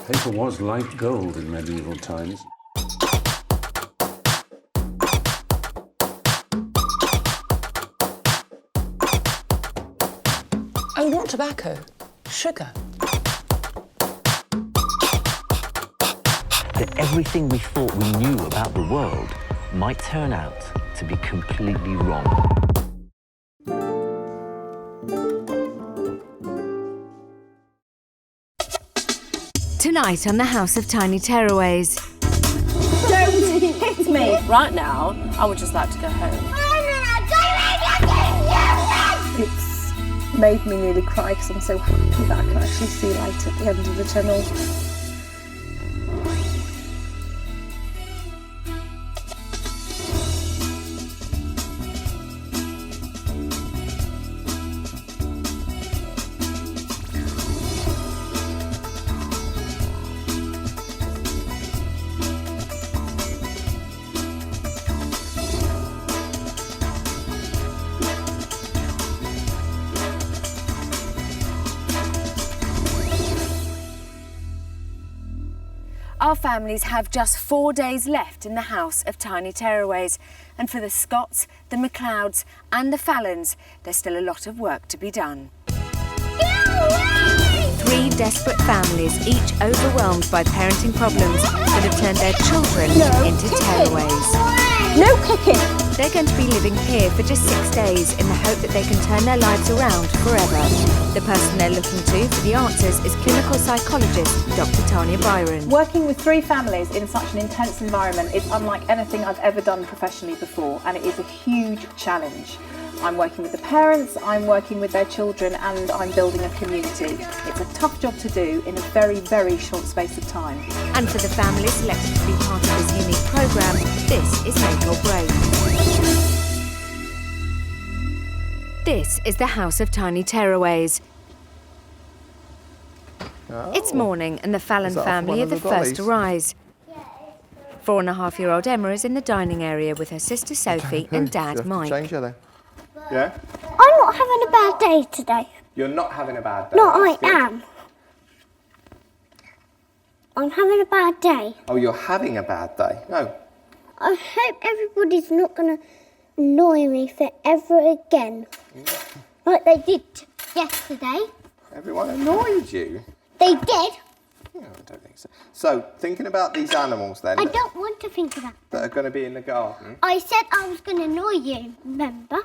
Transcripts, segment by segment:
Paper was like gold in medieval times. Oh, not tobacco. Sugar. That everything we thought we knew about the world might turn out to be completely wrong. Tonight on the House of Tiny Tearaways. Don't hit me! Right now, I would just like to go home. It's made me nearly cry because I'm so happy that I can actually see light at the end of the tunnel. Our families have just 4 days left in the House of Tiny Tearaways, and for the Scotts, the McLeods and the Fallons, there's still a lot of work to be done. 3 desperate families, each overwhelmed by parenting problems that have turned their children into tearaways. No kicking! They're going to be living here for just 6 days in the hope that they can turn their lives around forever. The person they're looking to for the answers is clinical psychologist Dr. Tanya Byron. Working with 3 families in such an intense environment is unlike anything I've ever done professionally before, and it is a huge challenge. I'm working with the parents, I'm working with their children, and I'm building a community. It's a tough job to do in a very, very short space of time. And for the families selected to be part of this unique programme, this is make or break. This is the House of Tiny Tearaways. It's morning and the Fallon family are the first to rise. 4.5-year-old Emma is in the dining area with her sister Sophie and dad Mike. Change her then. Yeah? I'm not having a bad day today. You're not having a bad day? No, I am. I'm having a bad day. Oh, you're having a bad day? No. I hope everybody's not going to annoy me forever again. Like they did yesterday. Everyone annoyed you? They did. No, I don't think so. So, thinking about these animals then. I don't want to think of that. That are going to be in the garden. I said I was going to annoy you, remember?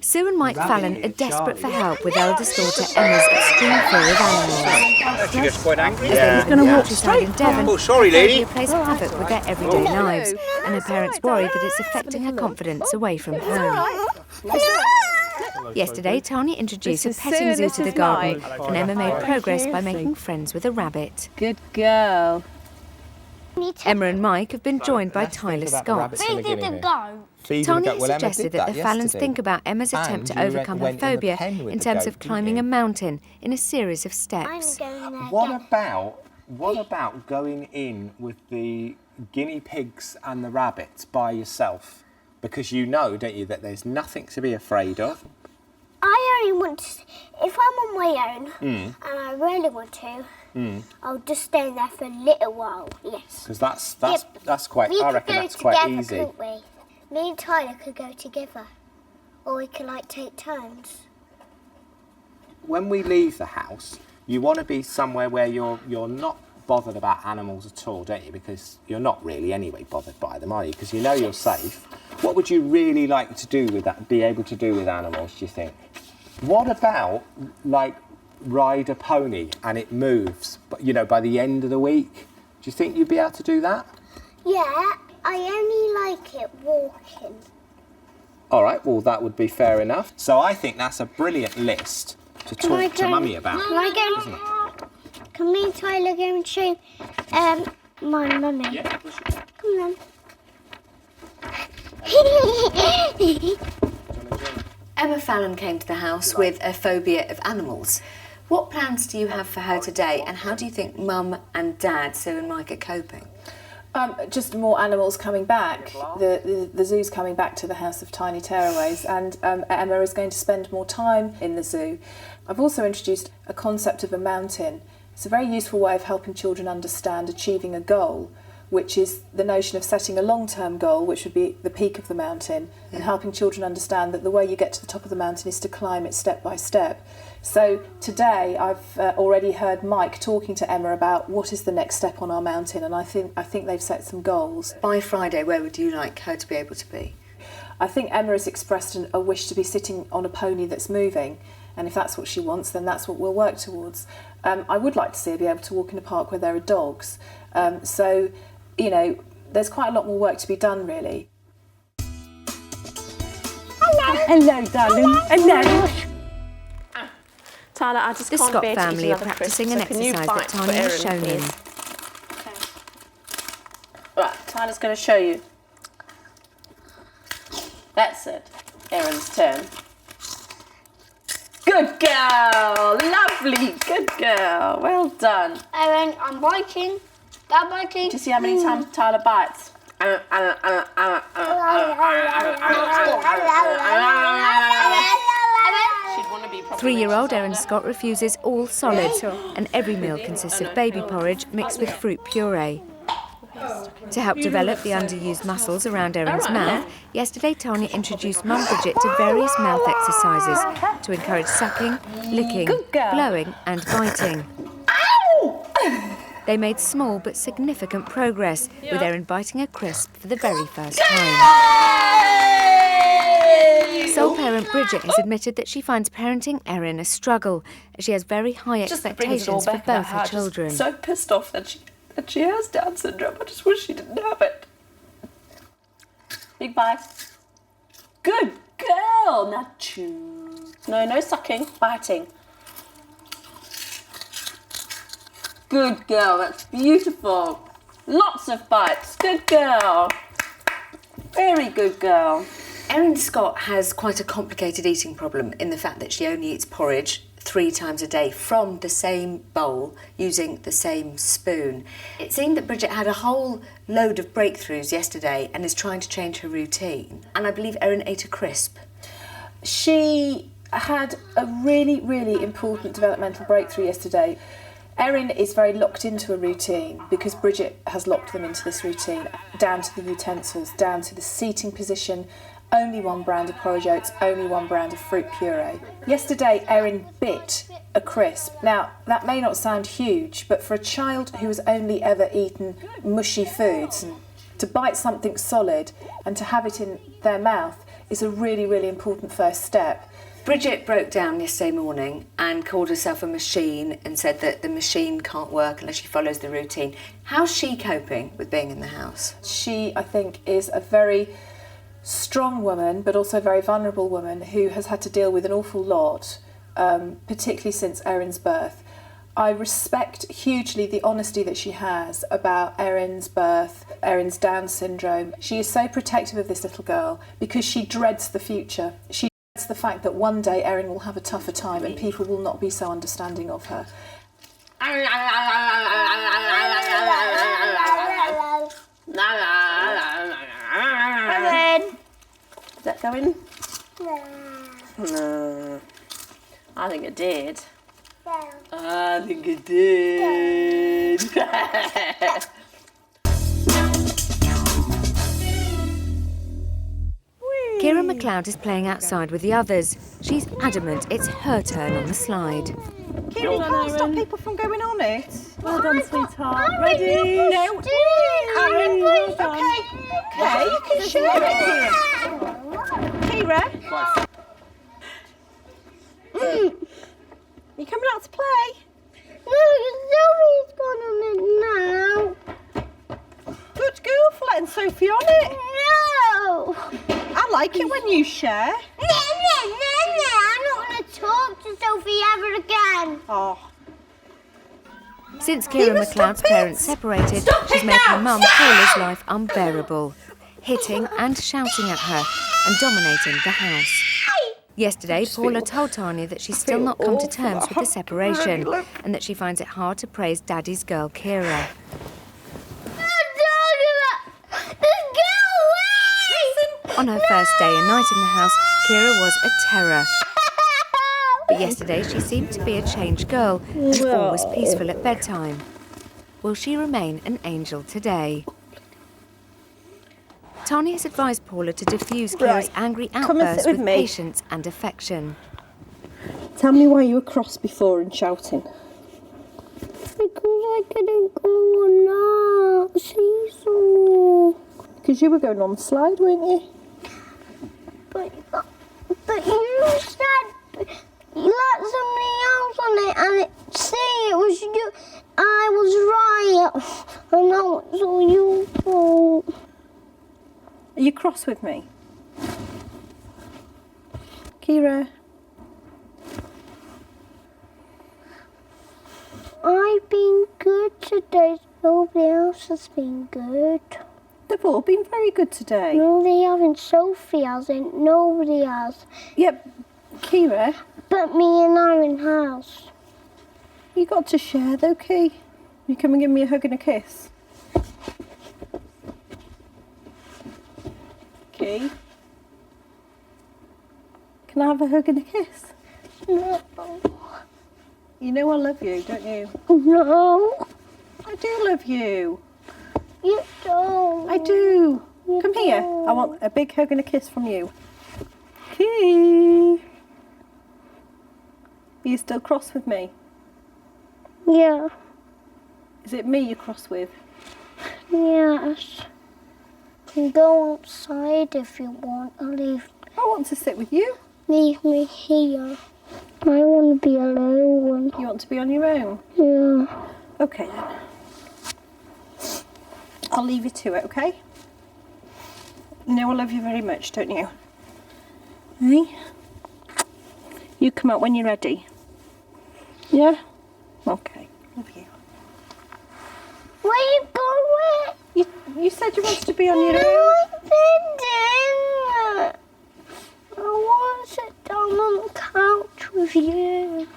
Sue and Mike Fallon are desperate for help with eldest daughter Emma's extreme fear of animals. She gets quite angry. As they're in the countryside in Devon, Oh, sorry, lady. phobia plays havoc with their everyday lives, and her parents worry that it's affecting her confidence away from home. Yesterday, Tanya introduced a petting zoo to the garden, and Emma made progress by making friends with a rabbit. Good girl. Emma and Mike have been joined by Tyler Scott. We didn't go. Tanya suggested that the Fallons think about Emma's attempt to overcome her phobia in terms of climbing a mountain in a series of steps. What about going in with the guinea pigs and the rabbits by yourself? Because you know, don't you, that there's nothing to be afraid of. I only want to, if I'm on my own and I really want to, I'll just stay there for a little while, yes. Because that's quite, I reckon that's quite easy. Couldn't we? Me and Tyler could go together, or we could like take turns. When we leave the house, you want to be somewhere where you're not bothered about animals at all, don't you? Because you're not really anyway bothered by them, are you? Because you know you're safe. What would you really like to do with that? Be able to do with animals? Do you think? What about like ride a pony and it moves? But you know, by the end of the week, do you think you'd be able to do that? Yeah, I only like it walking. All right, well that would be fair enough. So I think that's a brilliant list to talk to Mummy about. Can I go? Can me and Tyler go and show my mummy? Yeah, we should. Come on. Emma Fallon came to the house with a phobia of animals. What plans do you have for her today, and how do you think Mum and Dad, Sue and Mike, are coping? Just more animals coming back. The zoo's coming back to the House of Tiny Tearaways, and Emma is going to spend more time in the zoo. I've also introduced a concept of a mountain. It's a very useful way of helping children understand achieving a goal, which is the notion of setting a long-term goal, which would be the peak of the mountain, and helping children understand that the way you get to the top of the mountain is to climb it step by step. So today I've already heard Mike talking to Emma about what is the next step on our mountain, and I think they've set some goals. By Friday, where would you like her to be able to be? I think Emma has expressed a wish to be sitting on a pony that's moving, and if that's what she wants, then that's what we'll work towards. I would like to see her be able to walk in a park where there are dogs. So, you know, there's quite a lot more work to be done, really. Hello, darling. Hello. Tana, I just The can't Scott bear to eat family are another practicing crisp, an so can you exercise bite that for Tanya has Erin, shown them. please? Okay. Right, Tana's going to show you. That's it. Erin's turn. Good girl! Lovely! Good girl! Well done. Erin, I'm biting. Stop biting. Do you see how many times Tana bites? She'd want to be properly 3-year-old Erin Scott refuses all solids, and every meal consists of baby porridge mixed with fruit puree. To help develop the underused muscles around Erin's mouth, yesterday Tanya introduced Mum Bridget to various mouth exercises to encourage sucking, licking, blowing and biting. They made small but significant progress, with Erin biting a crisp for the very first time. Sole parent Bridget has admitted that she finds parenting Erin a struggle, as she has very high expectations for both her children. I'm so pissed off that she has Down syndrome. I just wish she didn't have it. Big bite. Good girl. Now chew. No sucking. Biting. Good girl. That's beautiful. Lots of bites. Good girl. Very good girl. Erin Scott has quite a complicated eating problem in the fact that she only eats porridge 3 times a day from the same bowl using the same spoon. It seemed that Bridget had a whole load of breakthroughs yesterday and is trying to change her routine. And I believe Erin ate a crisp. She had a really, really important developmental breakthrough yesterday. Erin is very locked into a routine because Bridget has locked them into this routine, down to the utensils, down to the seating position, only one brand of porridge oats, only one brand of fruit puree. Yesterday, Erin bit a crisp. Now, that may not sound huge, but for a child who has only ever eaten mushy foods, to bite something solid and to have it in their mouth is a really, really important first step. Bridget broke down yesterday morning and called herself a machine and said that the machine can't work unless she follows the routine. How's she coping with being in the house? She, I think, is a very strong woman, but also a very vulnerable woman who has had to deal with an awful lot, particularly since Erin's birth. I respect hugely the honesty that she has about Erin's birth, Erin's Down syndrome. She is so protective of this little girl because she dreads the future. She dreads the fact that one day Erin will have a tougher time and people will not be so understanding of her. Erin! Did that go in? No. I think it did. I think it did. Kiera McLeod is playing outside with the others. She's adamant it's her turn on the slide. Kiera, you can't stop people from going on it. Well done, sweetheart. Ready? No. Erin, Okay, you can share it here. Kiera? You coming out to play? No, Zoe's gone on it now. Good girl for letting Sophie on it. No! I like it when you share. No, I'm not going to talk to Sophie ever again. Oh. Since Kiera McLeod's parents separated, she's made her mum Paula's life unbearable, hitting and shouting at her and dominating the house. Yesterday, Paula told Tanya that she's still not come to terms with the separation and that she finds it hard to praise Daddy's girl, Kiera. Daddy, On her first day and night in the house, Kiera was a terror. But yesterday she seemed to be a changed girl and all was peaceful at bedtime. Will she remain an angel today? Tanya has advised Paula to diffuse Kiera's angry outbursts with patience and affection. Tell me why you were cross before and shouting. Because I couldn't go on that seesaw. Because you were going on the slide, weren't you? But you said you let somebody else on it, and it was you. I was right, and now it's all your fault. Are you cross with me? Kiera? I've been good today. Nobody else has been good. They've all been very good today. No, they haven't. Sophie hasn't. Nobody has. Yep, Kiera? But me and Erin has. You got to share though, Key. You come and give me a hug and a kiss. Key? Can I have a hug and a kiss? No. You know I love you, don't you? No. I do love you. You don't. I do. You Come here. don't. I want a big hug and a kiss from you. Key. Are you still cross with me? Yeah. Is it me you're cross with? Yes. You can go outside if you want. I want to sit with you. Leave me here. I want to be alone. You want to be on your own? Yeah. Okay then. I'll leave you to it, okay? You know I love you very much, don't you? Hey? You come out when you're ready. Yeah? Okay. Love you. Where are you going? You said you wanted to be on your No, own. I didn't. I want to sit down on the couch with you.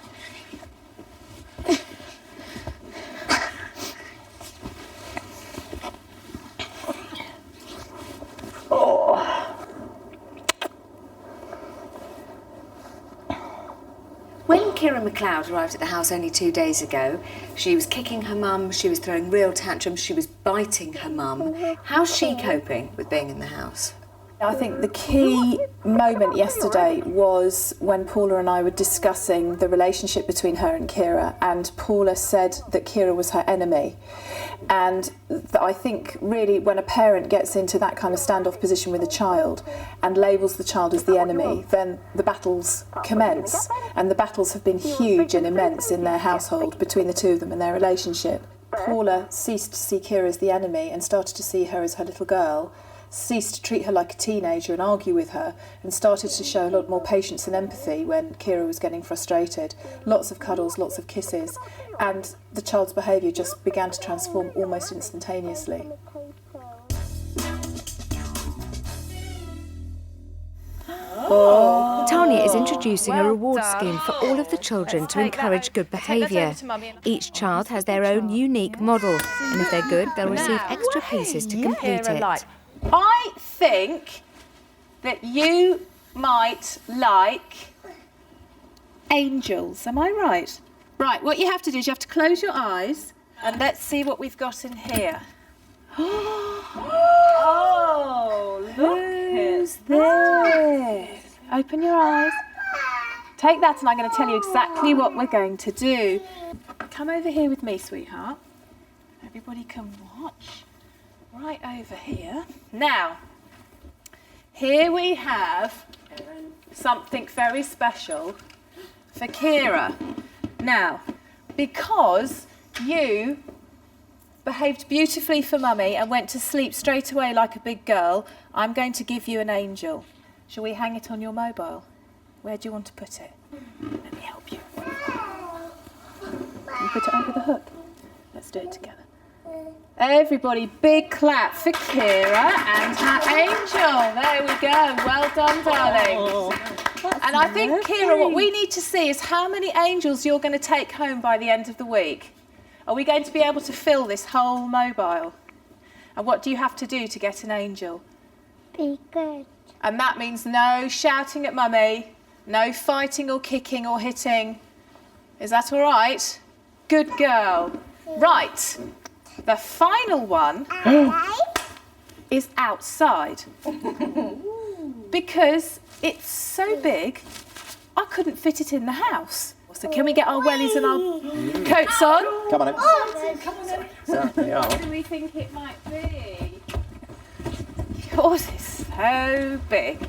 When Kiera McLeod arrived at the house only 2 days ago, she was kicking her mum, she was throwing real tantrums, she was biting her mum. How's she coping with being in the house? I think the key moment yesterday was when Paula and I were discussing the relationship between her and Kiera, and Paula said that Kiera was her enemy. And I think really when a parent gets into that kind of standoff position with a child and labels the child as the enemy, then the battles commence. And the battles have been huge and immense in their household between the two of them and their relationship. Paula ceased to see Kiera as the enemy and started to see her as her little girl, ceased to treat her like a teenager and argue with her, and started to show a lot more patience and empathy when Kiera was getting frustrated. Lots of cuddles, lots of kisses, and the child's behaviour just began to transform almost instantaneously. Tanya is introducing a reward scheme for all of the children to encourage good behaviour. Each child has their own unique model, and if they're good, they'll receive extra pieces to complete it. I think that you might like angels. Am I right? Right, what you have to do is you have to close your eyes and let's see what we've got in here. Oh, look who's this. Open your eyes. Take that and I'm going to tell you exactly what we're going to do. Come over here with me, sweetheart. Everybody can watch. Right over here. Now, here we have something very special for Kiera. Now, because you behaved beautifully for Mummy and went to sleep straight away like a big girl, I'm going to give you an angel. Shall we hang it on your mobile? Where do you want to put it? Let me help you. Can you put it under the hook? Let's do it together. Everybody, big clap for Kiera and her angel. There we go. Well done, darlings. And I think, Kiera, what we need to see is how many angels you're going to take home by the end of the week. Are we going to be able to fill this whole mobile? And what do you have to do to get an angel? Be good. And that means no shouting at mummy, no fighting or kicking or hitting. Is that all right? Good girl. Right. The final one is outside. Because it's so big, I couldn't fit it in the house. So can we get our wellies and our coats on? Come on in. Come on in. Certainly are. What do we think it might be? Yours is so big.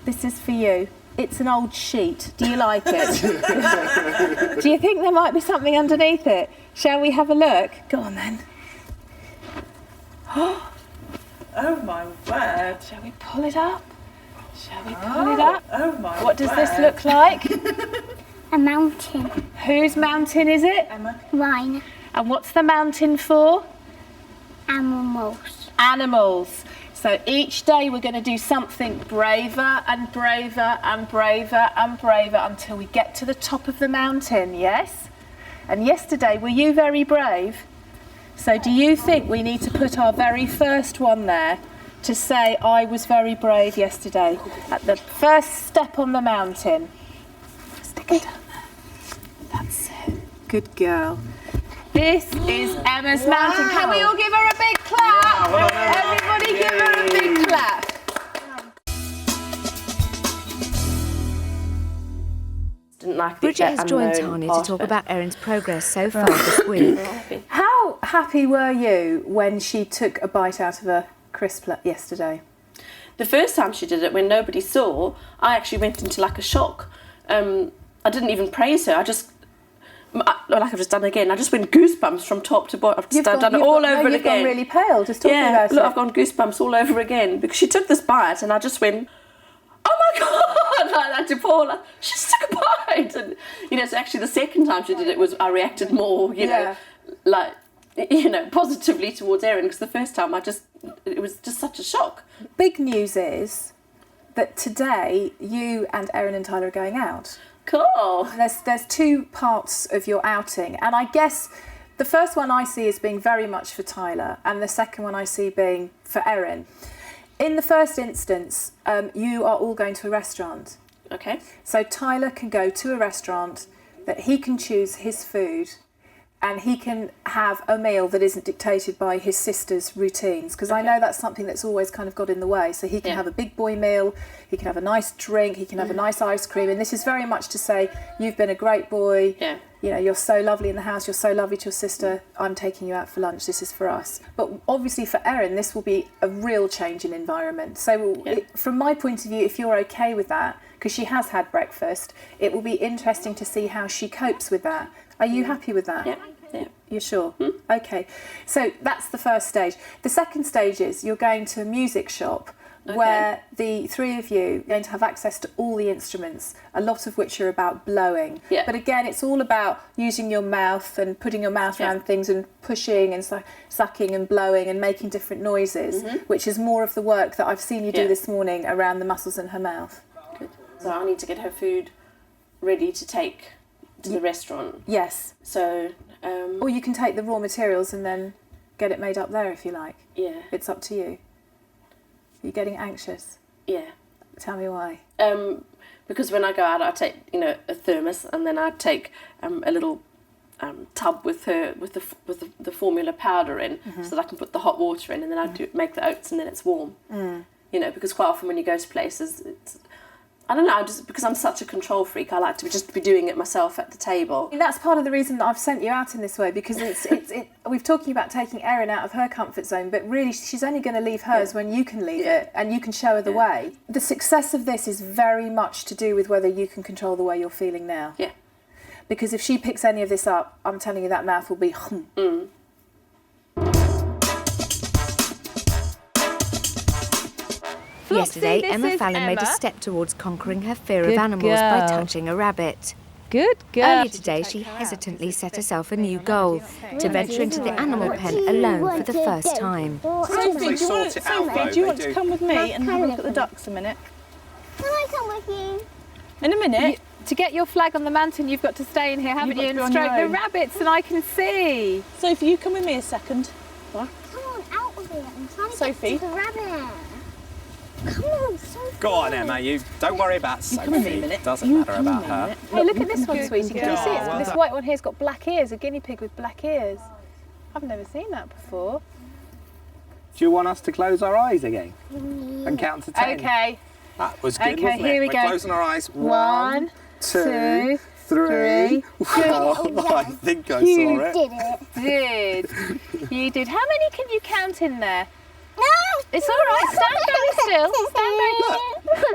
This is for you. It's an old sheet. Do you like it? Do you think there might be something underneath it? Shall we have a look? Go on then. Oh my word. Shall we pull it up? Shall we pull it up? Oh my What does this look like? A mountain. Whose mountain is it? Mine. And what's the mountain for? Animals. Animals. So each day we're going to do something braver and braver and braver and braver until we get to the top of the mountain, yes? And yesterday, were you very brave? So do you think we need to put our very first one there to say I was very brave yesterday at the first step on the mountain? Stick it down there. That's it. Good girl. This is Emma's mountain. Can we all give her a big clap? Wow, well, Everybody give her a big clap. Didn't like the Bridget has joined unknown Tanya part to talk of it. about Erin's progress so far this week. How happy were you when she took a bite out of a crisp yesterday? The first time she did it, when nobody saw, I actually went into like a shock. I didn't even praise her. Like I've just done again, I just went goosebumps from top to bottom. I've done it all over you've again. Gone really pale just talking about look, it. I've gone goosebumps all over again because she took this bite and I just went, oh my God, like that to Paula. She just took a bite. And, so actually the second time she did it I reacted more, positively towards Erin because the first time it was just such a shock. Big news is that today you and Erin and Tyler are going out. Cool. There's two parts of your outing, and I guess the first one I see as being very much for Tyler, and the second one I see being for Erin. In the first instance, you are all going to a restaurant. Okay. So Tyler can go to a restaurant that he can choose his food, and he can have a meal that isn't dictated by his sister's routines, because I know that's something that's always kind of got in the way. So he can have a big boy meal, he can have a nice drink, he can have a nice ice cream, and this is very much to say, you've been a great boy, you're so lovely in the house, you're so lovely to your sister, I'm taking you out for lunch, this is for us. But obviously for Erin, this will be a real change in environment. So from my point of view, if you're okay with that, because she has had breakfast, it will be interesting to see how she copes with that. Are you happy with that? Yeah. You're sure? Okay. So that's the first stage. The second stage is you're going to a music shop where the three of you are going to have access to all the instruments, a lot of which are about blowing. Yeah. But again, it's all about using your mouth and putting your mouth around things and pushing and sucking and blowing and making different noises, which is more of the work that I've seen you do this morning around the muscles in her mouth. Good. So I need to get her food ready to take to the restaurant. Yes. So... or you can take the raw materials and then get it made up there if you like. Yeah. It's up to you. You're getting anxious? Yeah. Tell me why. Because when I go out, I take a thermos, and then I take a little tub with the formula powder in, so that I can put the hot water in, and then I make the oats, and then it's warm. Because quite often when you go to places, I don't know, because I'm such a control freak, I like to just be doing it myself at the table. That's part of the reason that I've sent you out in this way, because we're talking about taking Erin out of her comfort zone, but really she's only going to leave hers when you can leave it and you can show her the way. The success of this is very much to do with whether you can control the way you're feeling now. Yeah. Because if she picks any of this up, I'm telling you that mouth will be Yesterday, Emma Fallon made a step towards conquering her fear of animals by touching a rabbit. Good girl. Earlier today, she hesitantly set herself a new goal, to venture into the animal pen alone for the first time. Sophie, do you want to come with me and have a look at the ducks a minute? Can I come with you? In a minute. To get your flag on the mountain, you've got to stay in here, haven't you? And got to be on stroke your the own. rabbits, and I can see. Sophie, you come with me a second. Come on, out of it. I'm trying to Sophie? get to the rabbit. Come on, Sophie. Go on, Emma. You don't worry about Sophie. It doesn't matter about her. Hey, look at this one, sweetie. Can you see it? well This done. white one here's got black ears, a guinea pig with black ears. I've never seen that before. Do you want us to close our eyes again and count to 10? Okay. That was good, Okay, wasn't it? here we We're go. closing our eyes. 1, 2, 3. Oh, I think I saw it. Did it. You did. How many can you count in there? No. It's all right. Stand very still. Stand very.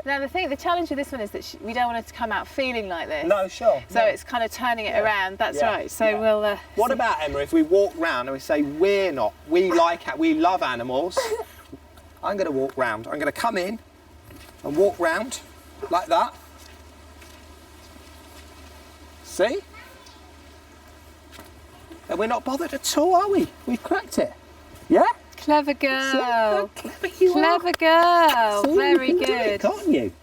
Now the challenge with this one is that we don't want it to come out feeling like this. No, sure. So it's kind of turning it around. That's Yeah, right. So yeah. we'll. What about, Emma, if we walk round and we say we love animals? I'm going to walk round. I'm going to come in and walk round like that. See? And we're not bothered at all, are we? We've cracked it. Yeah? Clever See how girl. clever you are? Clever girl. See, Very you can do good. it, can't you?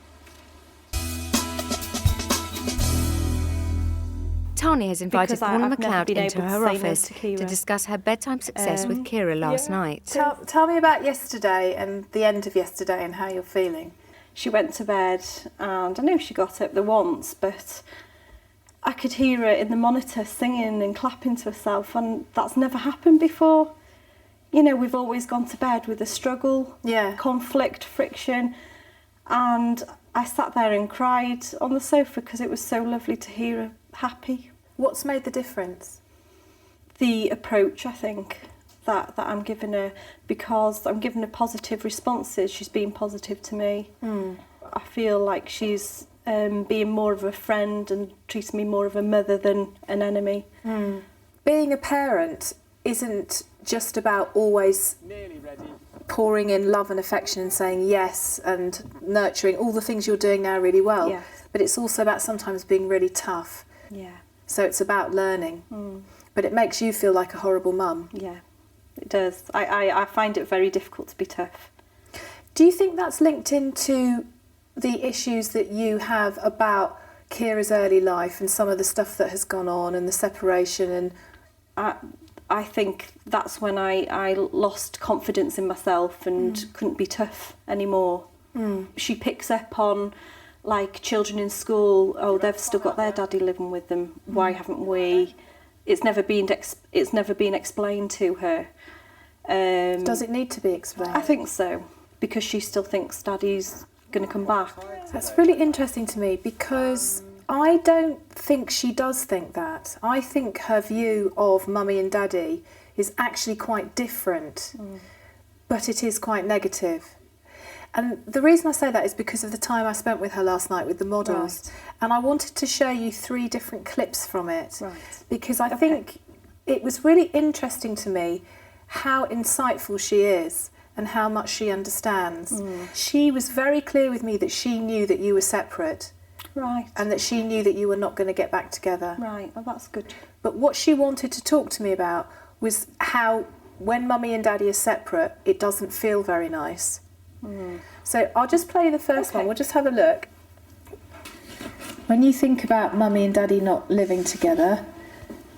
Tanya has invited Because Paula I've never McLeod been into able to her say no office to Kiera. to discuss her bedtime success with Kiera last night. Tell me about yesterday and the end of yesterday and how you're feeling. She went to bed and I know she got up there once, but I could hear her in the monitor singing and clapping to herself, and that's never happened before. You know, we've always gone to bed with a struggle, conflict, friction, and I sat there and cried on the sofa because it was so lovely to hear her happy. What's made the difference? The approach, I think, that I'm giving her, because I'm giving her positive responses. She's being positive to me. I feel like she's being more of a friend and treating me more of a mother than an enemy. Being a parent isn't just about always pouring in love and affection and saying yes and nurturing all the things you're doing now really well. Yes. But it's also about sometimes being really tough. Yeah. So it's about learning. But it makes you feel like a horrible mum. Yeah, it does. I find it very difficult to be tough. Do you think that's linked into the issues that you have about Kiera's early life and some of the stuff that has gone on and the separation? And I think that's when I lost confidence in myself and couldn't be tough anymore. She picks up on, like, children in school. Oh, they've still got their daddy living with them. Why haven't we? It's never been explained to her. Does it need to be explained? I think so, because she still thinks daddy's going to come back. That's really interesting to me, because I don't think she does think that. I think her view of mummy and daddy is actually quite different, but it is quite negative. And the reason I say that is because of the time I spent with her last night with the models. Right. And I wanted to show you 3 different clips from it. Right. Because I think it was really interesting to me how insightful she is and how much she understands. She was very clear with me that she knew that you were separate. Right. And that she knew that you were not going to get back together. Right, well, that's good. But what she wanted to talk to me about was how when mummy and daddy are separate, it doesn't feel very nice. So I'll just play the first one. We'll just have a look. When you think about mummy and daddy not living together,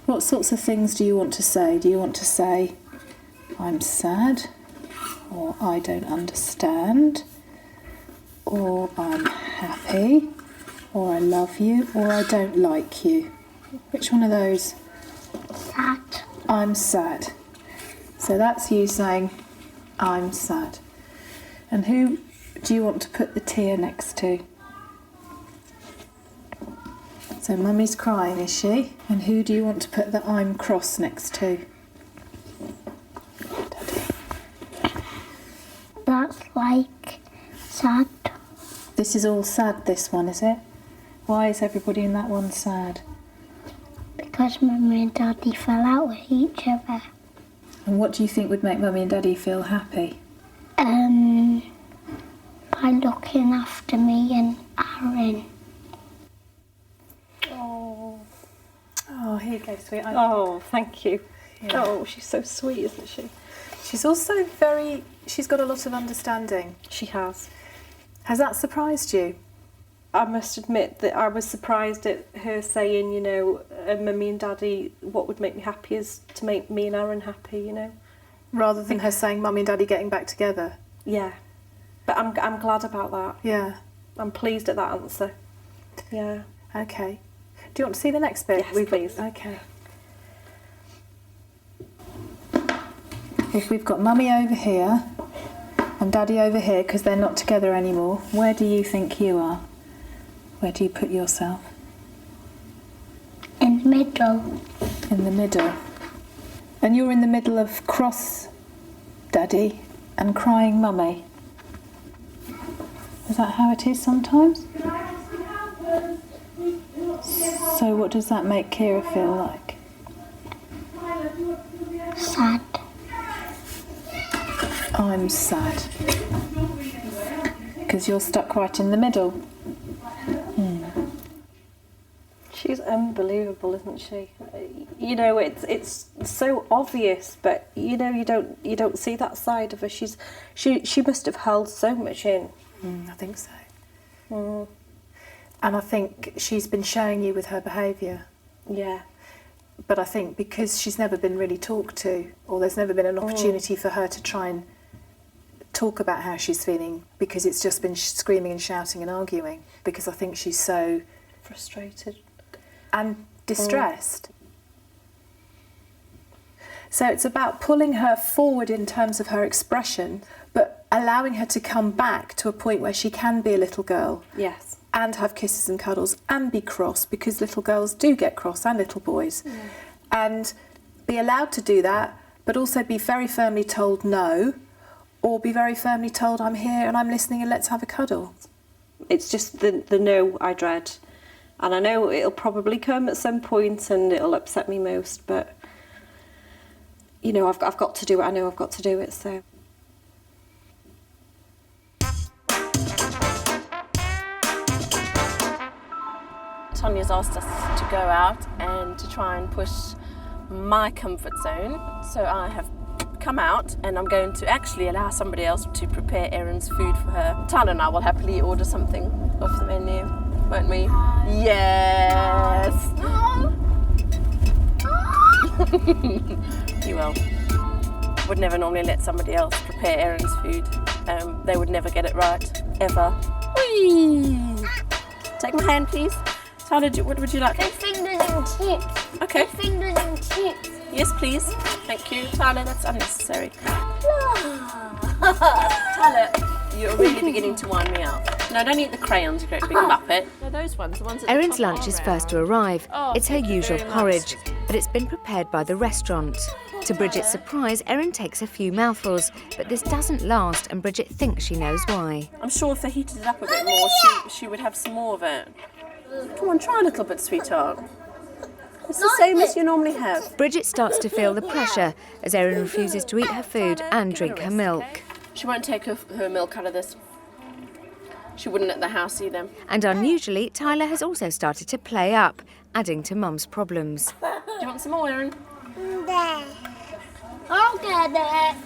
what sorts of things do you want to say? Do you want to say, I'm sad, or I don't understand, or I'm happy, or I love you, or I don't like you? Which one of those? Sad. I'm sad. So that's you saying, I'm sad. And who do you want to put the tear next to? So mummy's crying, is she? And who do you want to put the I'm cross next to? Daddy. That's like sad. This is all sad, this one, is it? Why is everybody in that one sad? Because Mummy and Daddy fell out with each other. And what do you think would make mummy and daddy feel happy? By looking after me and Erin. Oh, here you go, sweet. Oh, thank you. Yeah. Oh, she's so sweet, isn't she? She's also she's got a lot of understanding. She has. Has that surprised you? I must admit that I was surprised at her saying, you know, Mummy and Daddy, what would make me happy is to make me and Erin happy, you know. Rather than her saying mummy and daddy getting back together? Yeah. But I'm glad about that. Yeah. I'm pleased at that answer. Yeah. Okay. Do you want to see the next bit? Yes, please. Okay. If we've got Mummy over here and Daddy over here because they're not together anymore, where do you think you are? Where do you put yourself? In the middle. In the middle. And you're in the middle of cross Daddy and crying Mummy. Is that how it is sometimes? So what does that make Kiera feel like? Sad. I'm sad. Because you're stuck right in the middle. She's unbelievable, isn't she? You know, it's so obvious, but you know, you don't see that side of her. She must have held so much in. I think so. And I think she's been showing you with her behaviour. Yeah. But I think because she's never been really talked to, or there's never been an opportunity for her to try and talk about how she's feeling, because it's just been screaming and shouting and arguing, because I think she's so Frustrated. and distressed. So it's about pulling her forward in terms of her expression, but allowing her to come back to a point where she can be a little girl. Yes. And have kisses and cuddles and be cross, because little girls do get cross, and little boys. And be allowed to do that, but also be very firmly told no, or be very firmly told I'm here and I'm listening and let's have a cuddle. It's just the no I dread. And I know it'll probably come at some point and it'll upset me most, but you know, I've got to do it. I know I've got to do it, so. Tanya's asked us to go out and to try and push my comfort zone. So I have come out and I'm going to actually allow somebody else to prepare Erin's food for her. Tanya and I will happily order something off the menu, won't we? Yes! You will. Would never normally let somebody else prepare Erin's food. They would never get it right, ever. Whee! Take my hand, please. Tyler, what would you like? My fingers and tips. Okay. My fingers and tips. Yes, please. Thank you. Tyler, that's unnecessary. Tyler, you're really beginning to wind me up. No, don't eat the crayons, you great big muppet. No, those ones, the ones at the Erin's top lunch is are first to round. arrive. Oh, It's her thank you usual very much. porridge, but it's been prepared by the restaurant. To Bridget's surprise, Erin takes a few mouthfuls, but this doesn't last, and Bridget thinks she knows why. I'm sure if they heated it up a bit more, she would have some more of it. Come on, try a little bit, sweetheart. It's the same as you normally have. Bridget starts to feel the pressure as Erin refuses to eat her food and drink her milk. She won't take her milk out of this. She wouldn't at the house either. And unusually, Tyler has also started to play up, adding to Mum's problems. Do you want some more, Erin? There. I'll get it.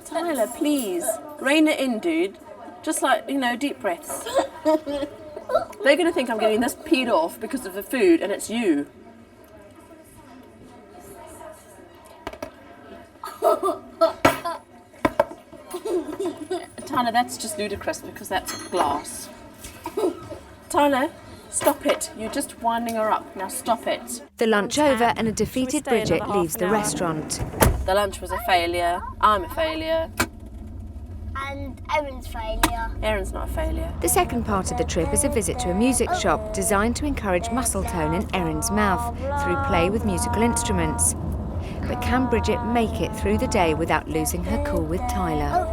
Tyler, please. Rein it in, dude. Just like, you know, deep breaths. They're going to think I'm getting this peed off because of the food, and it's you. Tyler, that's just ludicrous because that's glass. Tyler, stop it. You're just winding her up. Now stop it. The lunch over and a defeated Shall we stay Bridget another leaves half the an hour? restaurant. The lunch was a failure. I'm a failure. And Erin's failure. Erin's not a failure. The second part of the trip is a visit to a music shop designed to encourage muscle tone in Erin's mouth through play with musical instruments. But can Bridget make it through the day without losing her cool with Tyler?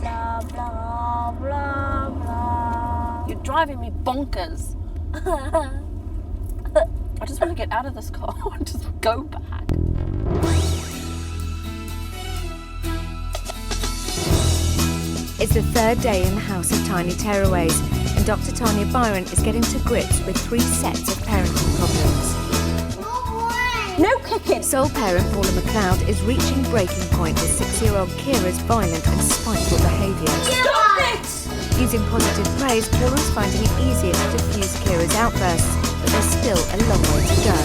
Blah, blah, blah, blah. You're driving me bonkers. I just want to get out of this car and just go back. It's the third day in the House of Tiny Tearaways, and Dr. Tanya Byron is getting to grips with 3 sets of parenting problems. No kicking! Sole parent Paula McLeod is reaching breaking point with 6-year-old Kiera's violent and spiteful behaviours. Stop it! Using positive praise, Paula is finding it easier to diffuse Kiera's outbursts, but there's still a long way to go.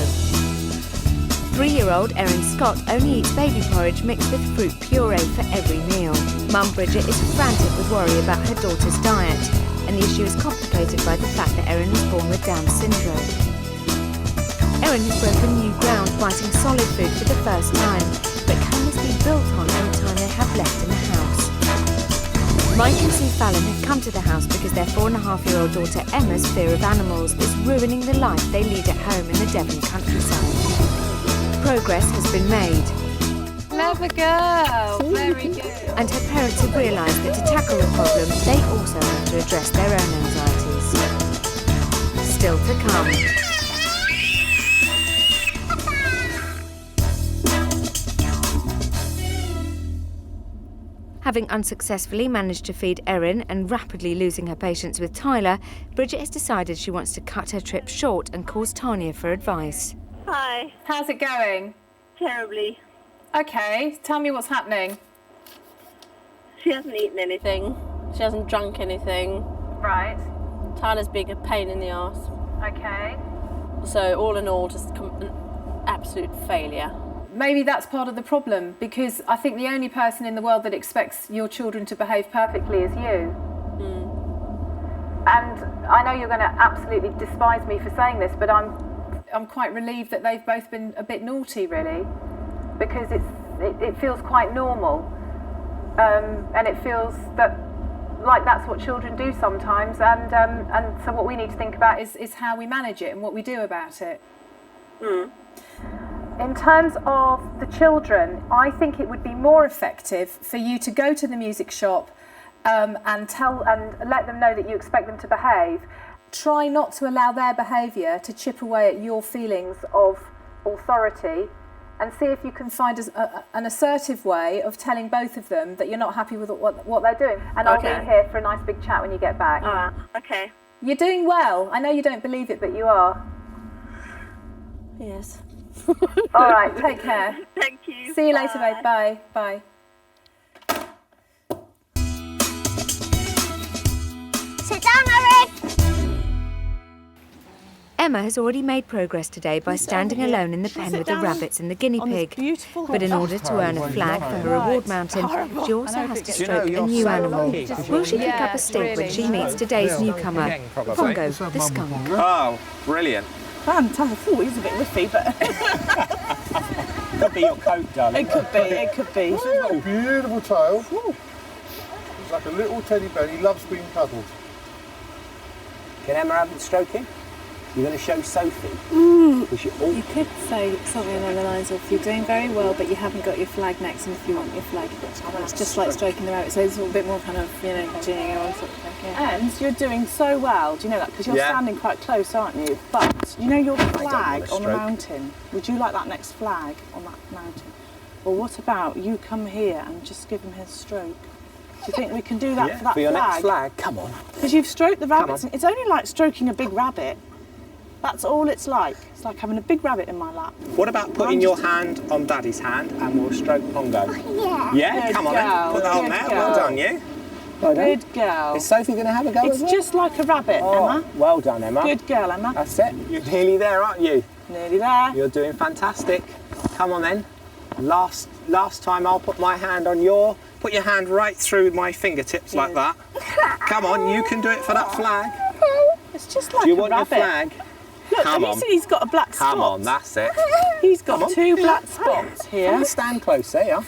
3-year-old Erin Scott only eats baby porridge mixed with fruit puree for every meal. Mum Bridget is frantic with worry about her daughter's diet, and the issue is complicated by the fact that Erin was born with Down syndrome. Erin has broken new ground biting solid food for the first time, but can this be built on in the time they have left in the house? Mike and Sue Fallon have come to the house because their 4.5-year-old daughter Emma's fear of animals is ruining the life they lead at home in the Devon countryside. Progress has been made. Clever girl. Very good. And her parents have realised that to tackle the problem, they also have to address their own anxieties. Still to come. Having unsuccessfully managed to feed Erin and rapidly losing her patience with Tyler, Bridget has decided she wants to cut her trip short and calls Tanya for advice. Hi. How's it going? Terribly. Okay, tell me what's happening. She hasn't eaten anything. She hasn't drunk anything. Right. Tyler's being a pain in the arse. Okay. So all in all, just an absolute failure. Maybe that's part of the problem, because I think the only person in the world that expects your children to behave perfectly is you. And I know you're going to absolutely despise me for saying this, but I'm quite relieved that they've both been a bit naughty, really, because it feels quite normal, and it feels that like that's what children do sometimes, and so what we need to think about is how we manage it and what we do about it. In terms of the children, I think it would be more effective for you to go to the music shop and let them know that you expect them to behave. Try not to allow their behaviour to chip away at your feelings of authority, and see if you can find an assertive way of telling both of them that you're not happy with what they're doing. And I'll be here for a nice big chat when you get back. Okay. You're doing well. I know you don't believe it, but you are. Yes. All right, take care. Thank you. See you later, babe. Bye. Bye. Sit down, Erin. Emma has already made progress today by standing alone in the pen with the rabbits and the guinea pig. But in order to earn a flag for her reward mountain, she also has to stroke a new animal. Will she pick up a stick when she meets today's newcomer, Pongo the skunk? Oh, brilliant. Fantastic. Oh, he's a bit whiffy, but... Could be your coat, darling. It could be. He's got a beautiful tail. He's like a little teddy bear. He loves being cuddled. Can Emma have the stroking? You're going to show Sophie? You could say something along the lines of, you're doing very well, but you haven't got your flag next, and if you want your flag, it's just like stroking the rabbit, so it's a bit more kind of, geeing on sort of thing. Yeah. And you're doing so well, do you know that? Because you're standing quite close, aren't you? But, your flag on the mountain, would you like that next flag on that mountain? Or what about you come here and just give him his stroke? Do you think we can do that for that for your next flag? Come on. Because you've stroked the rabbits. It's only like stroking a big rabbit. That's all it's like. It's like having a big rabbit in my lap. What about putting your hand on Daddy's hand and we'll stroke Pongo? Yeah, Good come on girl. then. Put that on there. Well done, you. Well done. Good girl. Is Sophie going to have a go as well? It's just like a rabbit, Emma. Well done, Emma. Good girl, Emma. That's it. You're nearly there, aren't you? Nearly there. You're doing fantastic. Come on then. Last time I'll put my hand on your... Put your hand right through my fingertips like that. Come on, you can do it for that flag. It's just like Do you a want rabbit. your flag? Look, Come have on. you seen he's got a black spot? Come on, that's it. He's got two black spots here. Come and stand close there.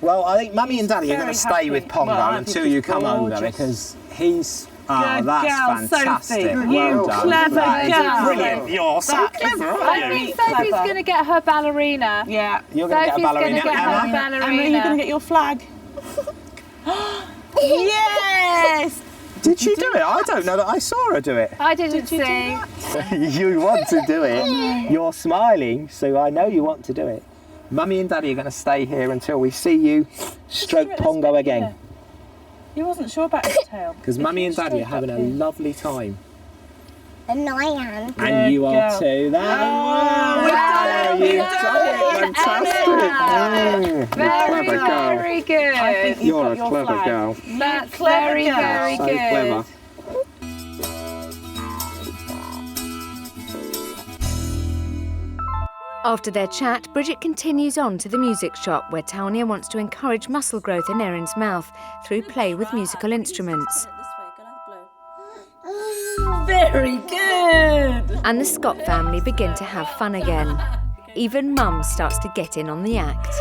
Well, I think Mummy and Daddy are going to stay with Pongo until you come over, because he's... Oh, Good that's girl, fantastic. Sophie. Well done. Clever That is girl. brilliant. You're so clever, aren't I you? think Sophie's going to get her ballerina. Yeah. You're going to get a ballerina, Emma. Emma, are you going to get your flag? Yes! Did she do it? I don't know that I saw her do it. I didn't see. You want to do it. You're smiling, so I know you want to do it. Mummy and Daddy are going to stay here until we see you stroke Pongo again. He wasn't sure about his tail. Because Mummy and Daddy are having a lovely time. And I am. And you are too. There you've done it. Fantastic. Very, clever girl. very good. I think you've You're got a your clever flag. girl. That's Clever very, girl. very So good. clever. After their chat, Bridget continues on to the music shop where Tanya wants to encourage muscle growth in Erin's mouth through play with musical instruments. Very good! And the Scott family begin to have fun again. Even Mum starts to get in on the act.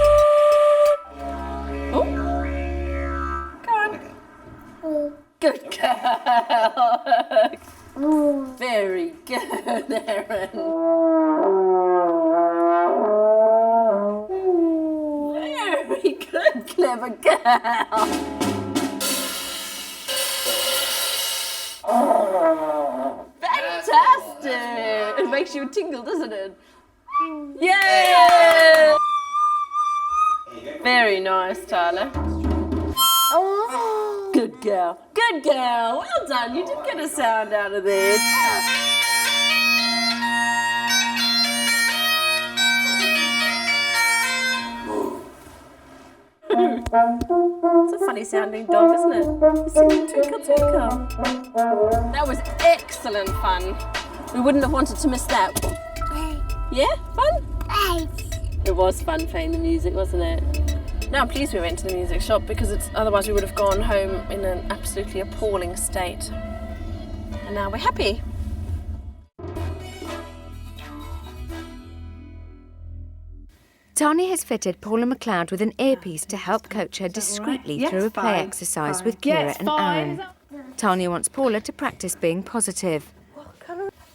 Oh. Go on. Good girl. Very good, Erin. Very good, clever girl. Fantastic! It makes you tingle, doesn't it? Yay! Very nice, Tyler. Oh. Good girl. Good girl. Well done. You did get a sound out of this. It's a funny sounding dog, isn't it? It's singing Twinkle Twinkle. That was excellent fun. We wouldn't have wanted to miss that. Yeah? Fun? It was fun playing the music, wasn't it? Now I'm pleased we went to the music shop because otherwise we would have gone home in an absolutely appalling state. And now we're happy. Tanya has fitted Paula McLeod with an earpiece to help coach her discreetly through a play exercise with Kiera and Erin. Tanya wants Paula to practice being positive.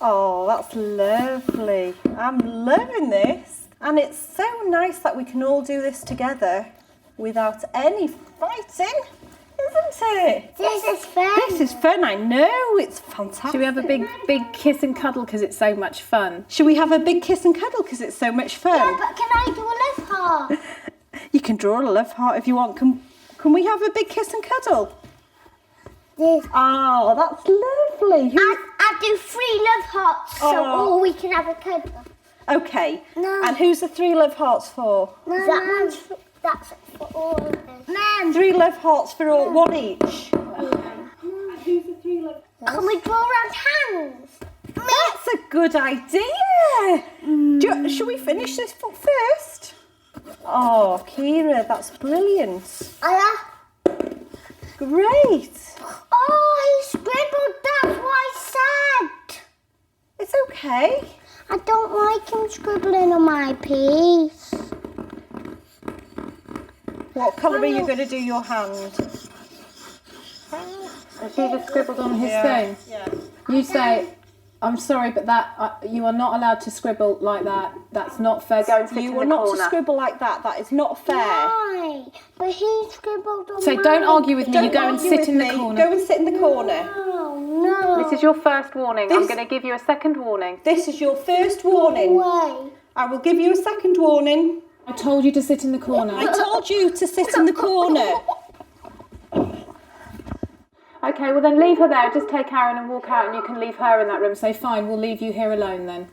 Oh, that's lovely. I'm loving this. And it's so nice that we can all do this together without any fighting, isn't it? This is fun. This is fun, I know. It's fantastic. Should we have a big kiss and cuddle because it's so much fun? Should we have a big kiss and cuddle because it's so much fun? Yeah, but can I do a love heart? You can draw a love heart if you want. Can we have a big kiss and cuddle? This. Oh, that's lovely. I'll do 3 love hearts so all we can have a cuddle. Okay. No. And who's the 3 love hearts for? No, that's for all of us. Mum. 3 love hearts for all, 1 each. And who's the 3 love hearts? Can we draw around hands? That's a good idea. Should we finish this first? Oh, Kiera, that's brilliant. Great. Oh, he scribbled. That's why I said. It's okay. I don't like him scribbling on my piece. What colour are you going to do your hand? Has he just scribbled on his thing? Yeah. You say, I'm sorry, but that you are not allowed to scribble like that. That's not fair. Go and sit in the corner. You are not to scribble like that. That is not fair. Why? But he scribbled on So don't argue with me. You go and sit in the corner. Go and sit in the corner. No. This is your first warning. I'm going to give you a second warning. This is your first warning. Why? I will give you a second warning. I told you to sit in the corner. I told you to sit in the corner. Okay, well then leave her there. Just take Erin and walk out and you can leave her in that room. Say, fine, we'll leave you here alone then.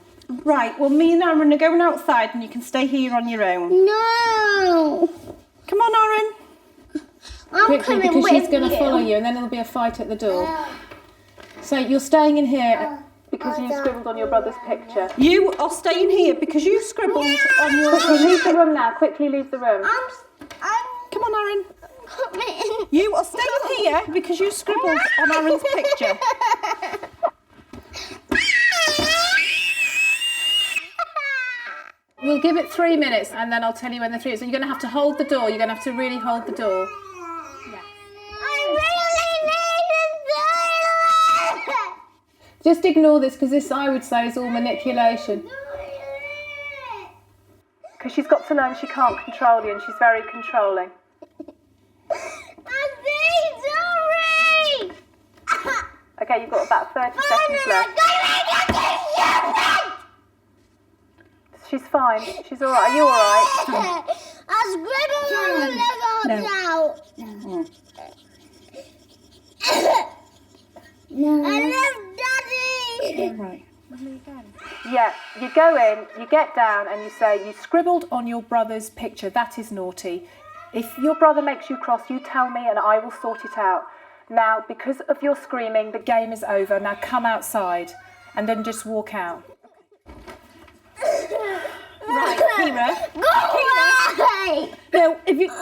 Right, well me and Erin are going outside and you can stay here on your own. No. Come on, Erin. I'm Quickly, coming because with she's going to you. follow you and then there'll be a fight at the door. So you're staying in here because you scribbled on your brother's picture. You are staying here because you scribbled on your Quickly leave the room now. Quickly leave the room. Come on, Erin. You are staying here because you scribbled on Erin's picture. We'll give it 3 minutes and then I'll tell you when the 3 is. So you're going to have to hold the door. You're going to have to really hold the door. Just ignore this because this, I would say, is all manipulation. Because she's got to learn she can't control you and she's very controlling. Okay, you've got about 30 seconds left. She's fine. She's all right. Are you all right? I scribbled on the love hearts out. No. I love Daddy. Right. Yeah, you go in, you get down and you say, you scribbled on your brother's picture. That is naughty. If your brother makes you cross, you tell me and I will sort it out. Now, because of your screaming, the game is over. Now come outside and then just walk out. Right, Kiera. Go away! No, if you... Go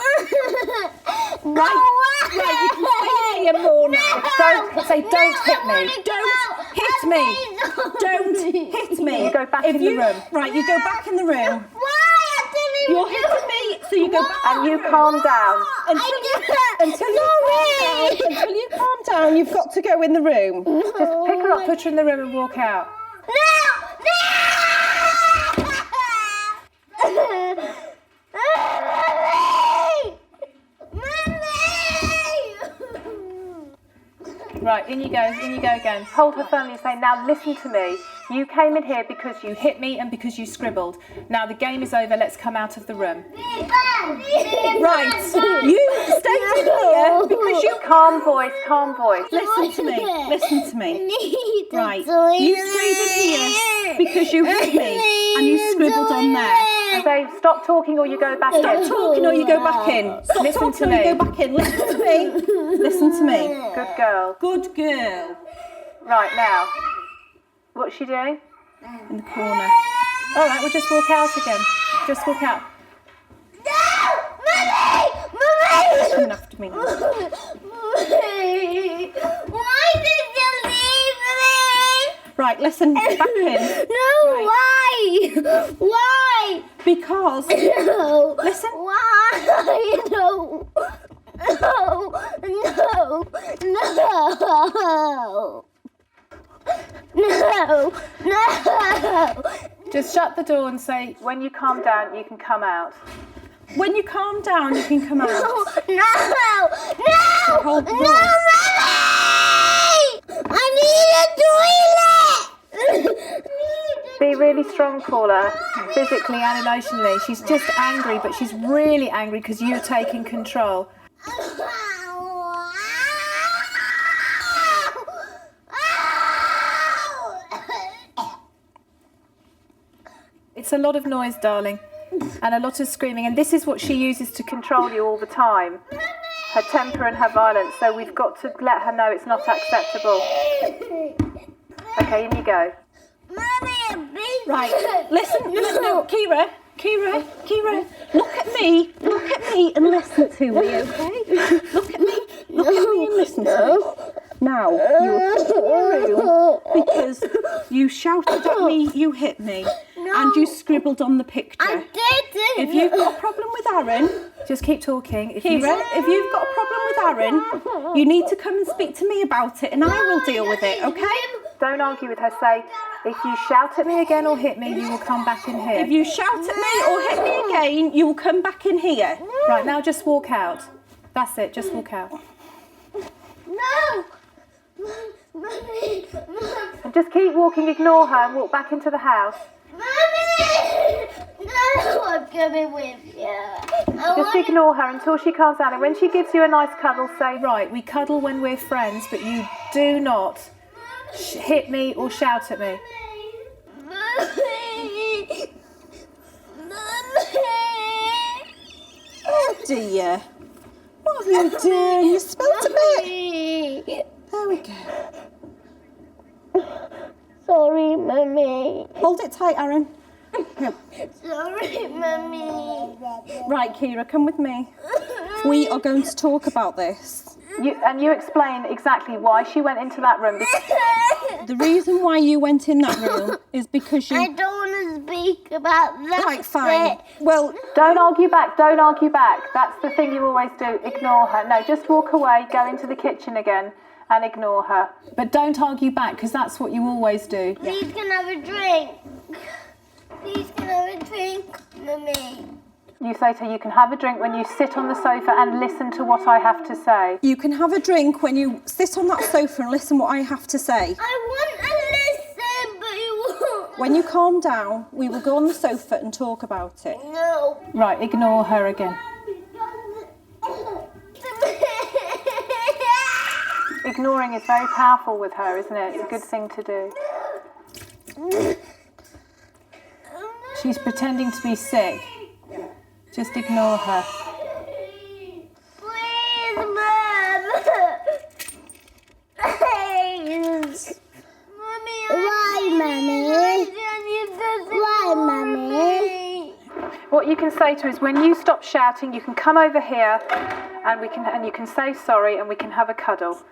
Right, away! right, you can stay here more now. Don't hit me. Don't hit me. Don't hit me. You go back in the room. Right, you go back in the room. Why? I didn't You're hitting me, so you go back. And you calm down. Until you calm down, you've got to go in the room. Just pick her up, put her in the room and walk out. Right, in you go again. Hold her firmly and say, now listen to me. You came in here because you hit me and because you scribbled. Now the game is over, let's come out of the room. Right, you stayed in here because you... Calm voice. Listen to me. Right, you stayed in here because you hit me and you scribbled on there. Say, stop talking or you go back in. Stop talking or you go back in. Stop Listen talking to or me. you go back in. Listen to me. Listen to me. Good girl. Good girl. Right, now, what's she doing? In the corner. All right, we'll just walk out again. Just walk out. Mummy! Coming after me now. Why did you leave me? Right, listen, back in. No, why? Why? Because... No. Listen. Why? No. No. Just shut the door and say, when you calm down, you can come out. When you calm down, you can come out. No. Hold the door. Mommy! I need a toilet. Be really strong, Paula, physically and emotionally. She's just angry, but she's really angry because you're taking control. It's a lot of noise, darling, and a lot of screaming, and this is what she uses to control you all the time. Her temper and her violence, so we've got to let her know it's not acceptable. Okay, in you go. Right, listen, no, Kiera, look at me and listen to me, okay? Look at me and listen to me. Now, you were put in your room because you shouted at me, you hit me, and you scribbled on the picture. I didn't. If you've got a problem with Erin, just keep talking. Kiera, if you've got a problem with Erin, you need to come and speak to me about it, and I will deal with it, okay? Don't argue with her. Say, if you shout at me again or hit me, you will come back in here. If you shout at me or hit me again, you will come back in here. Right, now just walk out. That's it, just walk out. No. Mommy. And just keep walking, ignore her and walk back into the house. Mommy! No, I'm coming with you. Just ignore her until she calms down, and when she gives you a nice cuddle, say, right, we cuddle when we're friends, but you do not hit me or shout at me. Mommy! Oh dear. What have you done? You spilled a bit. There we go. Sorry, Mummy. Hold it tight, Erin. Sorry, Mummy. Right, Kiera, come with me. We are going to talk about this. You explain exactly why she went into that room. The reason why you went in that room is because you... I don't want to speak about that. Right, fine. Well... Don't argue back, don't argue back. That's the thing you always do. Ignore her. No, just walk away, go into the kitchen again and ignore her. But don't argue back, because that's what you always do. Please can I have a drink? Please can I have a drink, Mummy? You say to her, you can have a drink when you sit on the sofa and listen to what I have to say. You can have a drink when you sit on that sofa and listen what I have to say. I want to listen, but you won't. When you calm down, we will go on the sofa and talk about it. No. Right, ignore her again. Ignoring is very powerful with her, isn't it? It's a good thing to do. She's pretending to be sick. Just ignore her. Please, Mum. Please. Why, Mummy? Why, Mummy? you can say to her is, when you stop shouting, you can come over here, and you can say sorry, and we can have a cuddle.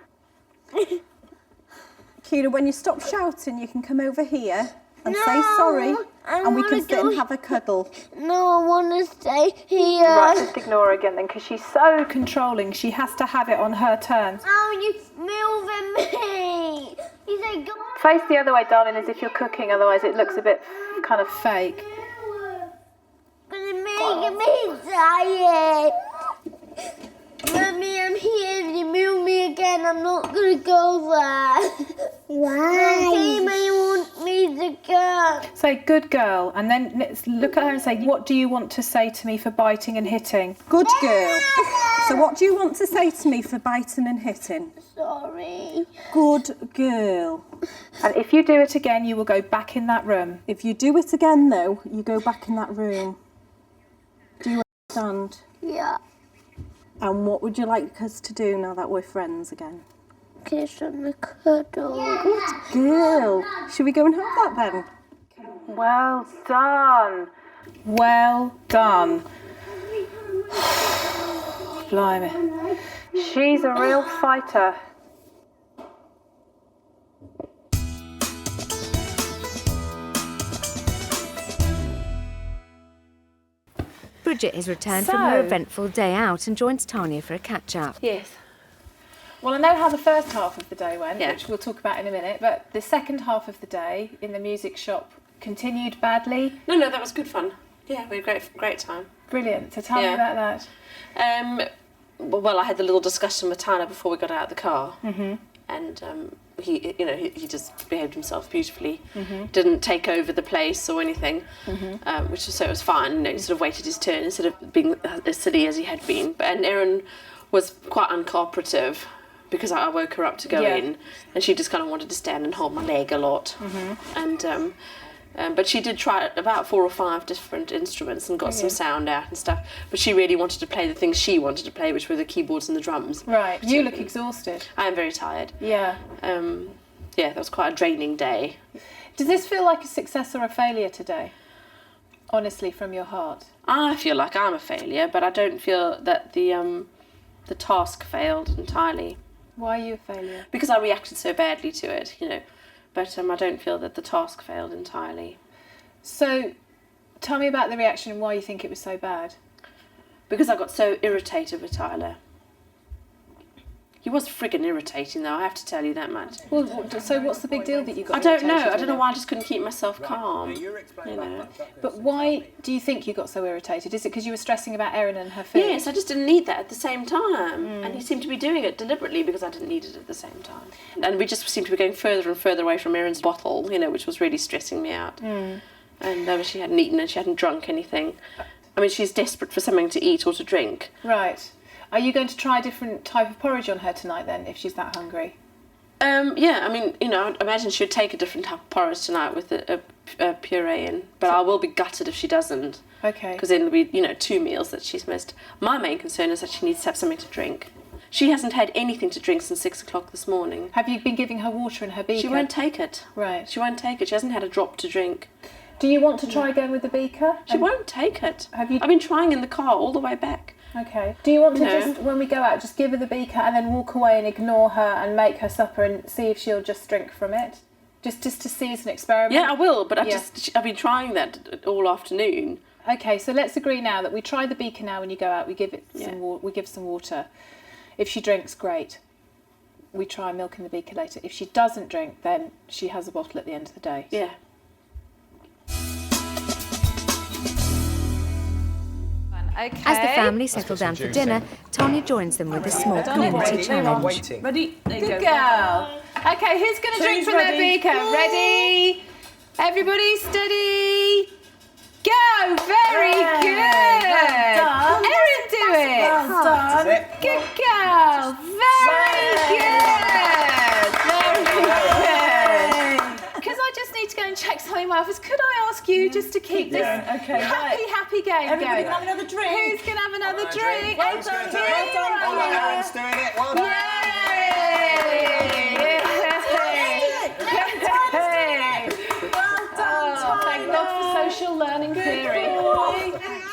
Kiera, when you stop shouting, you can come over here and say sorry, and we can sit and have a cuddle. No, I want to stay here. Right, just ignore her again then, because she's so controlling. She has to have it on her terms. Oh, you moving me. You say go. Face the other way, darling, as if you're cooking, otherwise it looks a bit kind of fake. But it's making me tired. Mummy, I'm here. If you move me again, I'm not going to go there. Why? Team, you want me to go. Say, good girl, and then look at her and say, what do you want to say to me for biting and hitting? Good girl. So what do you want to say to me for biting and hitting? Sorry. Good girl. And if you do it again, you will go back in that room. If you do it again, though, you go back in that room. Do you understand? Yeah. And what would you like us to do now that we're friends again? Kiss and cuddle. Good girl. Should we go and have that then? Well done. Well done. Blimey. She's a real fighter. Bridget has returned from her eventful day out and joins Tanya for a catch-up. Yes. Well, I know how the first half of the day went, which we'll talk about in a minute, but the second half of the day in the music shop continued badly. No, that was good fun. Yeah, we had a great time. Brilliant. So tell me about that. Well, I had the little discussion with Tana before we got out of the car, and he just behaved himself beautifully. Didn't take over the place or anything, which was, so it was fine. He sort of waited his turn instead of being as silly as he had been. And Erin was quite uncooperative because I woke her up to go in, and she just kind of wanted to stand and hold my leg a lot. But she did try about 4 or 5 different instruments and got some sound out and stuff. But she really wanted to play the things she wanted to play, which were the keyboards and the drums. Right. You look exhausted. I am very tired. Yeah. That was quite a draining day. Does this feel like a success or a failure today? Honestly, from your heart. I feel like I'm a failure, but I don't feel that the task failed entirely. Why are you a failure? Because I reacted so badly to it, But I don't feel that the task failed entirely. So, tell me about the reaction and why you think it was so bad. Because I got so irritated with Tyler. He was friggin' irritating, though, I have to tell you that much. Well, so what's the big deal that you got I don't know. I don't know why I just couldn't keep myself calm. But why do you think you got so irritated? Is it because you were stressing about Erin and her food? Yes, I just didn't need that at the same time. And he seemed to be doing it deliberately because I didn't need it at the same time. And we just seemed to be going further and further away from Erin's bottle, which was really stressing me out. And she hadn't eaten and she hadn't drunk anything. I mean, she's desperate for something to eat or to drink. Right. Are you going to try a different type of porridge on her tonight then, if she's that hungry? Yeah, I mean, I imagine she'd take a different type of porridge tonight with a puree in. But I will be gutted if she doesn't. Okay. Because then there'll be, 2 meals that she's missed. My main concern is that she needs to have something to drink. She hasn't had anything to drink since 6 o'clock this morning. Have you been giving her water in her beaker? She won't take it. Right. She won't take it. She hasn't had a drop to drink. Do you want to try again with the beaker? She won't take it. I've been trying in the car all the way back. Okay. Do you want to just, when we go out, just give her the beaker and then walk away and ignore her and make her supper and see if she'll just drink from it? Just to see as an experiment? Yeah, I will, but I've been trying that all afternoon. Okay, so let's agree now that we try the beaker now when you go out, we give it some water. If she drinks, great. We try milk in the beaker later. If she doesn't drink, then she has a bottle at the end of the day. Yeah. Okay. As the family settle down for dinner, Tanya joins them with a small community challenge. Ready? Good girl. Okay, who's going to drink from their beaker? Ready? Everybody steady. Go! Very good. Well done. Erin, do it. Well done. Good girl. Very good. Very good. Because I just need to go and check something in my office. Could I ask you just to keep this happy game Everybody going? can have another drink. Who's going to have another drink? Well done. Well done, Erin's doing it. Well done. Thank God for social learning theory.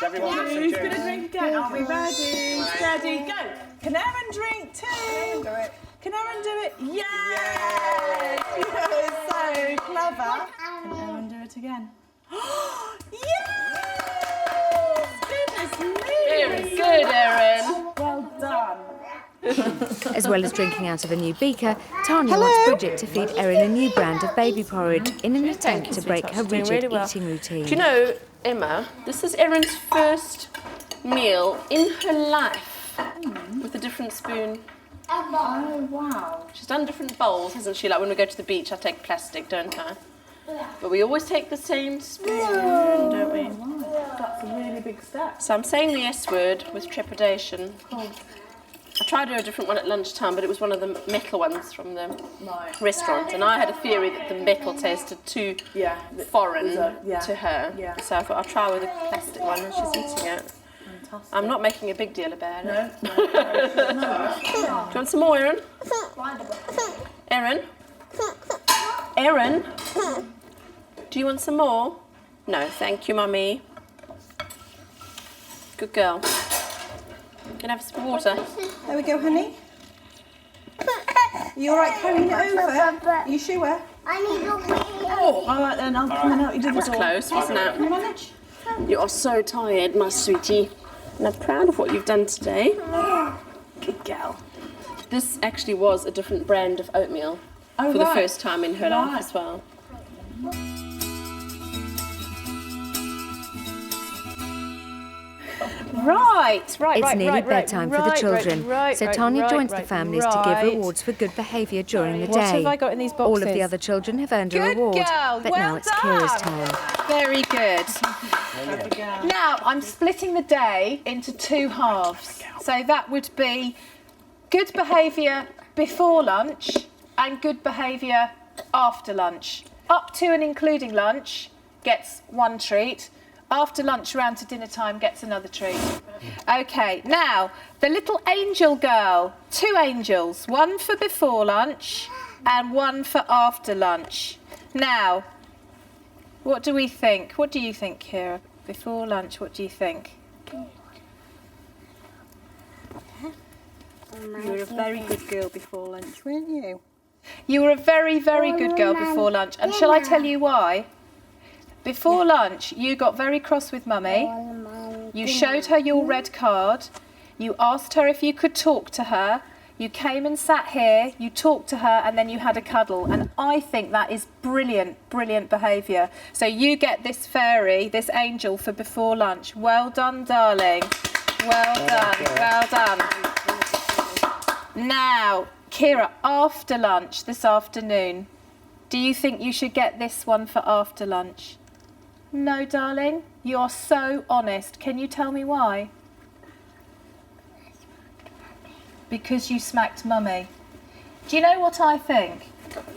everyone that's Who's enjoying going to drink again? Are we ready? Steady, go. Can Erin drink too? Can Erin do it? Can Erin do it? Yes! You're so clever. Can Erin do it again? Yes! Goodness me! Very good, Erin. Well done. As well as drinking out of a new beaker, Tanya wants Bridget to feed Erin a new brand of baby porridge in an attempt to break her rigid eating routine. Do you know, Emma, this is Erin's first meal in her life with a different spoon. Oh, wow. She's done different bowls, hasn't she? Like when we go to the beach, I take plastic, don't I? But we always take the same spoon, don't we? That's a really big step. So I'm saying the S word with trepidation. I tried to do a different one at lunchtime, but it was one of the metal ones from the restaurant, and I had a theory that the metal tasted too foreign to her. So I thought I'll try with a plastic one, and she's eating it. Fantastic. I'm not making a big deal about it. No. Do you want some more, Erin? Erin? Erin? Do you want some more? No, thank you, Mummy. Good girl. Can I have some water? There we go, honey. You all right carrying it over? You sure? I need a wee. Oh, all right then, I'll come and help you do That was the door. close, wasn't it? Can you manage? You are so tired, my sweetie. And I'm proud of what you've done today. Good girl. This actually was a different brand of oatmeal for the first time in her life as well. Right. It's nearly bedtime for the children, so Tanya joins the families to give rewards for good behaviour during the day. What have I got in these boxes? All of the other children have earned a reward, but now it's Kiera's turn. Very good. Now, I'm splitting the day into two halves. So that would be good behaviour before lunch and good behaviour after lunch. Up to and including lunch gets one treat. After lunch, round to dinner time, gets another treat. Okay, now, the little angel girl, 2 angels, one for before lunch and one for after lunch. Now, what do we think? What do you think, Kiera? Before lunch, what do you think? You were a very good girl before lunch, weren't you? You were a very, very good girl before lunch. And shall I tell you why? Before lunch, you got very cross with Mummy. You showed her your red card. You asked her if you could talk to her. You came and sat here, you talked to her, and then you had a cuddle. And I think that is brilliant, brilliant behaviour. So you get this fairy, this angel, for before lunch. Well done, darling. Well done, well done. Now, Kiera, after lunch this afternoon, do you think you should get this one for after lunch? No, darling, you're so honest. Can you tell me why? Because you smacked Mummy. Do you know what I think?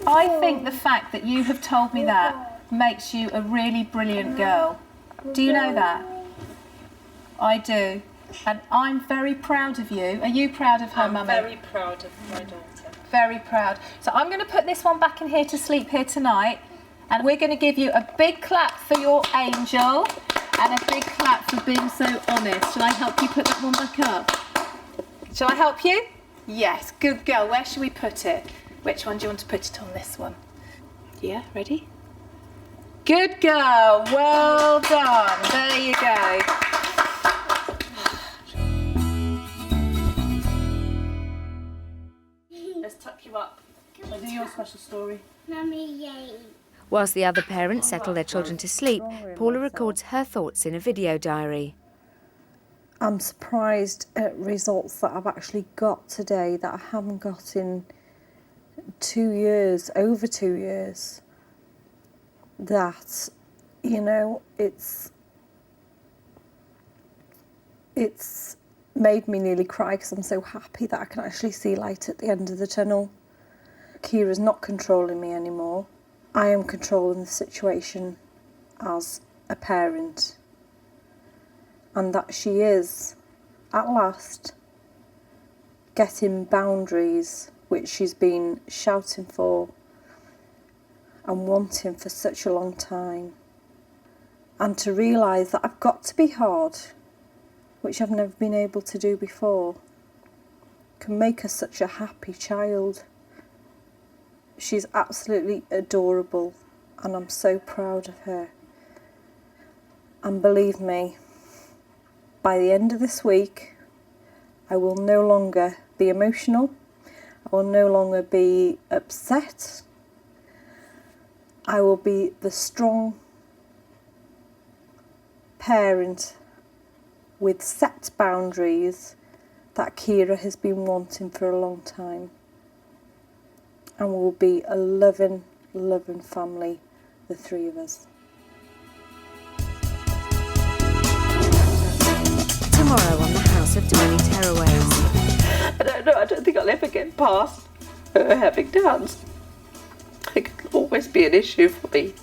I think the fact that you have told me that makes you a really brilliant girl. Do you know that? I do. And I'm very proud of you. Are you proud of her, Mummy? I'm very proud of my daughter. Very proud. So I'm going to put this one back in here to sleep here tonight. And we're going to give you a big clap for your angel and a big clap for being so honest. Shall I help you put that one back up? Shall I help you? Yes, good girl. Where should we put it? Which one do you want to put it on? This one. Yeah, ready? Good girl. Well done. There you go. Let's tuck you up. I'll do your special story. Mummy, yay. Whilst the other parents settle their children to sleep, Paula records her thoughts in a video diary. I'm surprised at results that I've actually got today that I haven't got in 2 years, over 2 years. That, you know, it's made me nearly cry because I'm so happy that I can actually see light at the end of the tunnel. Kiera's not controlling me anymore. I am controlling the situation as a parent. And that she is, at last, getting boundaries which she's been shouting for and wanting for such a long time. And to realise that I've got to be hard which I've never been able to do before, can make her such a happy child. She's absolutely adorable, and I'm so proud of her. And believe me, by the end of this week, I will no longer be emotional. I will no longer be upset. I will be the strong parent with set boundaries that Kiera has been wanting for a long time. And we'll be a loving, loving family, the three of us. Tomorrow on the House of Tiny Tearaways. I don't know, I don't think I'll ever get past her having downs. It can always be an issue for me.